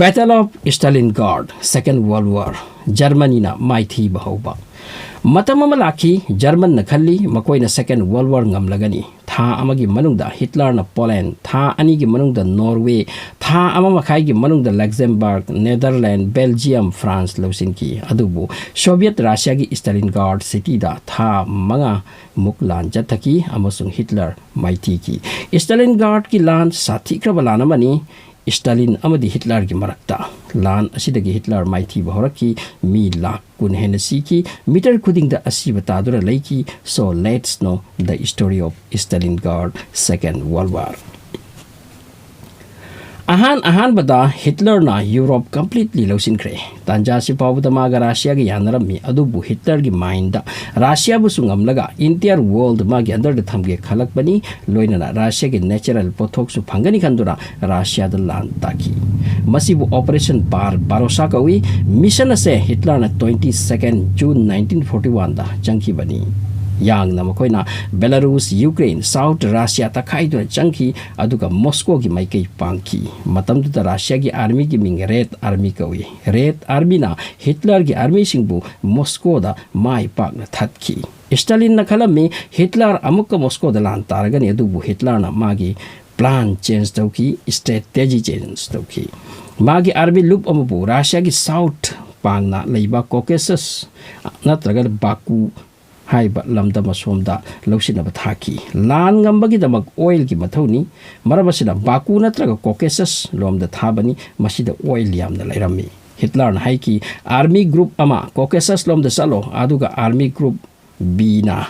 Battle of Stalingrad, Second World War, Germanina maithiba houba. Matam ama laki German na khalli makoina Second World War ngamlagani. Tha amagi manungda Hitler na Poland, tha ani gi manungda Norway, tha ama makai gi manungda Luxembourg, Netherlands, Belgium, France lausinki. Adubu Soviet Russia gi Stalingrad city da tha manga muklan jataki amasung Hitler maiti ki. Stalingrad ki lan Sathiba Lan amani Stalin amadi Hitler gi marakta lan asidagi Hitler maithiba horaki mi lakh kun henasi ki meter khuding da asiba tadura leiki. So let's know the story of Stalingrad Second World War. Ahan bada Hitler na Europe completely lausin kre tanja si pawda maga Russia gi yanarami adubu Hitler gi mind da Russia bu sungam laga entire world magi under the thamge khalak bani loina na Russia gi natural pothok su phangani khandura Russia da lan taki masibu operation barosa kawi mission ase Hitler na 22nd June 1941 da changki bani yang na makoina Belarus, Ukraine, South Russia ta khaidu changki aduga Moscow gi maikei pangki matam tu Russia gi army gi ming Red Army kawi Red Army na Hitler gi army singbu Moscow da mai pak na thatki. Stalin na khalami Hitler amukka Moscow da lan taragani adubu Hitler na magi plan change tauki strategy change tauki magi army loop amubu Russia gi South pang na leiba Caucasus natraga Baku haiba lamda masomda lausina bathaki lan ngambagi damak oil gi mathoni marabasina Baku natraga Caucasus lomda thabani masida oil yamna lairami. Hitler na haiki army group ama Caucasus lomda salo aduga army group B na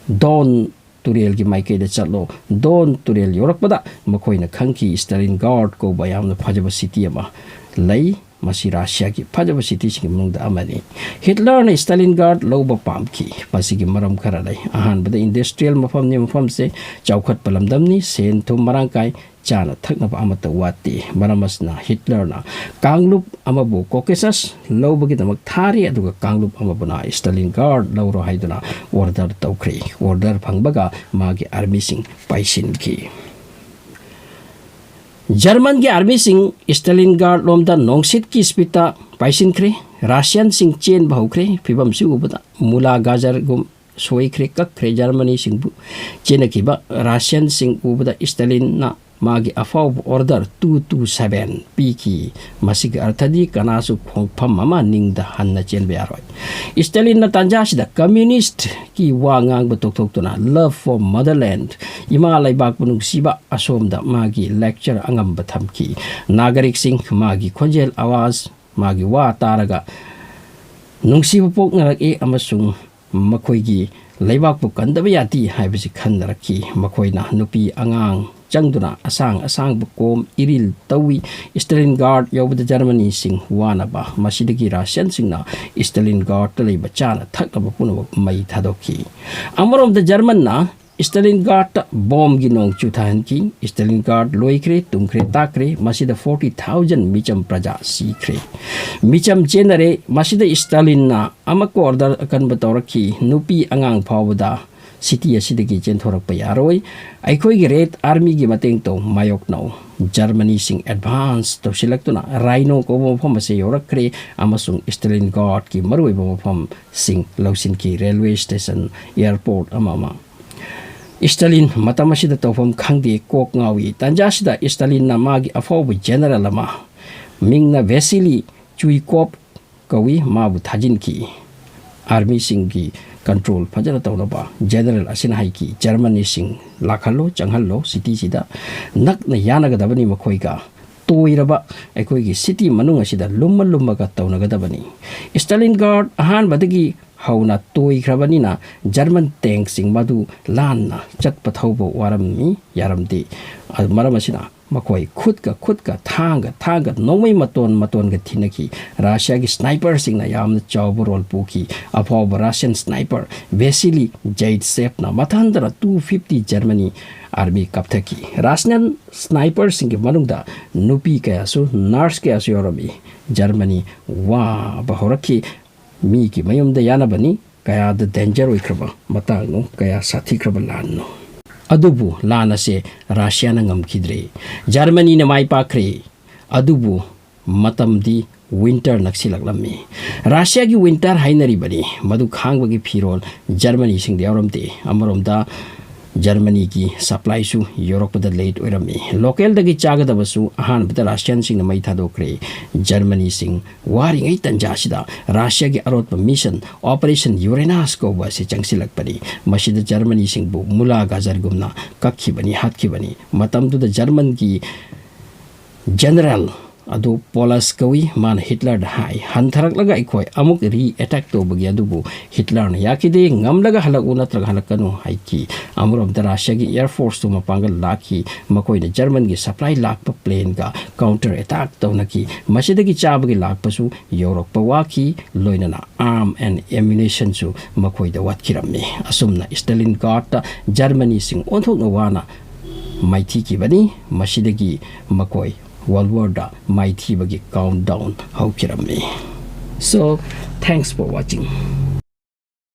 Don Turel gi maike de chalo Don Turel yorakpada makoina khangki Stalingrad ko bayamna phajaba city ama lai masi Russia ki phajaba city sing mungda amani. Hitler na Stalingrad loba pamki pasigi maram khara lai ahan bada industrial mafam ni mafam se chawkhat palamdam ni sen thum marangkai chana thakna pa amata wati maramasna Hitler na Kanglup amabu Caucasus loba gi damak thari aduga Kanglup amabuna Stalingrad lawro haiduna order tawkhri order phangbaga magi army sing paisin ki. German gi army sing Stalingrad lomda nongsit ki spita paisin kre Russian sing chen bahukre phibam si ubada mula gajar gum soi kre kak kre Germany sing bu chena ki ba Russian sing ubada Stalin na magi afau order 227 piki masig arthadi kanasu khongpham mama ningda hanna chen be aroi. Stalin na tanja sida communist ki wangang batok tok tuna love for motherland ima laibak punung siba asomda magi lecture angam batham ki nagarik sing magi khonjel awaz magi wa taraga nungsiba pok ngarak e amasung makhoi gi laibak pu kandaba yati haibisi khandaraki makoina nupi angang changduna asang bukom iril tawi Stalingrad yobda Germany sing wanaba masidagi Russian singna Stalingrad talai bachana thakaba puno mai thadoki amarom the German na Stalingrad bomb gi nong chuthan ki Stalingrad loikre tumkre takre masida 40,000 micham praja sikre micham genere masida Stalin na amako order akan batoraki nupi angang phawda city asidagi chentorak payaroi aikoi gi Red Army gi mateng to mayok no Germany sing advance to selectuna Rhino ko phom se yorakre amasung Stalingrad ki maroi phom sing lausin ki railway station airport amama. Stalin matamasida tofam khangdi kok ngawi tanjasida Stalin na magi afau general ama mingna Vasily Chuikov kawi mabu thajin ki army sing ki control fajana tawlaba general asin haiki Germany sing lakhalo changhallo city sida nakna yanaga dabani makhoiga toiraba ekoi gi city manung asida lumma ka tawnaga dabani. Stalingrad ahan badagi hauna toi khrabani na German tank sing madu lanna chatpa thaubo waramni yaramdi maramasina makhoi khudka thanga nomai maton ga thinaki Russia gi sniper sing na yamna chawbo rol puki afau Russian sniper Vasily Zaitsev na mathandra 250 Germany army kapthaki Russian sniper sing gi manungda nupi kaya su nurse kaya su yorami Germany wa bahoraki mi ki mayumda yanabani kaya the danger oikraba matang no kaya Sathiba Lan no adubu lana se Russia na ngamkidre Germany na mai pakre adubu matamdi winter naksilaklammi Russia gi winter hainari bani madu khangbagi phirol Germany sing yaramte amaromda Germany ki supply su Europe da late oirami local dagi chagadabasu ahan bata Russian sing na mai thadokre Germany sing waring ai tanja sida Russia gi arot mission operation Uranus ko ba se changsilakpani masida Germany sing bu mula gajar gumna kakhi bani hatkhi bani matam tu da German ki general adu Polas kawi man Hitler da hai hantarak laga ikoi amuk re attack to bagi adubu Hitler na yakide ngam laga halaku natraga halakanu haiki amurom da Russia gi air force to mapangal laki makoi na German gi supply lak pa plane ga counter attack to naki masida gi chab gi lak pasu Europe pa waki loina na arm and ammunition su makoi da wat kirammi asumna Stalingrad ta Germany sing onthok no wana maithi ki bani masida gi makoi World War da maithiba gi countdown haukirammi. So thanks for watching.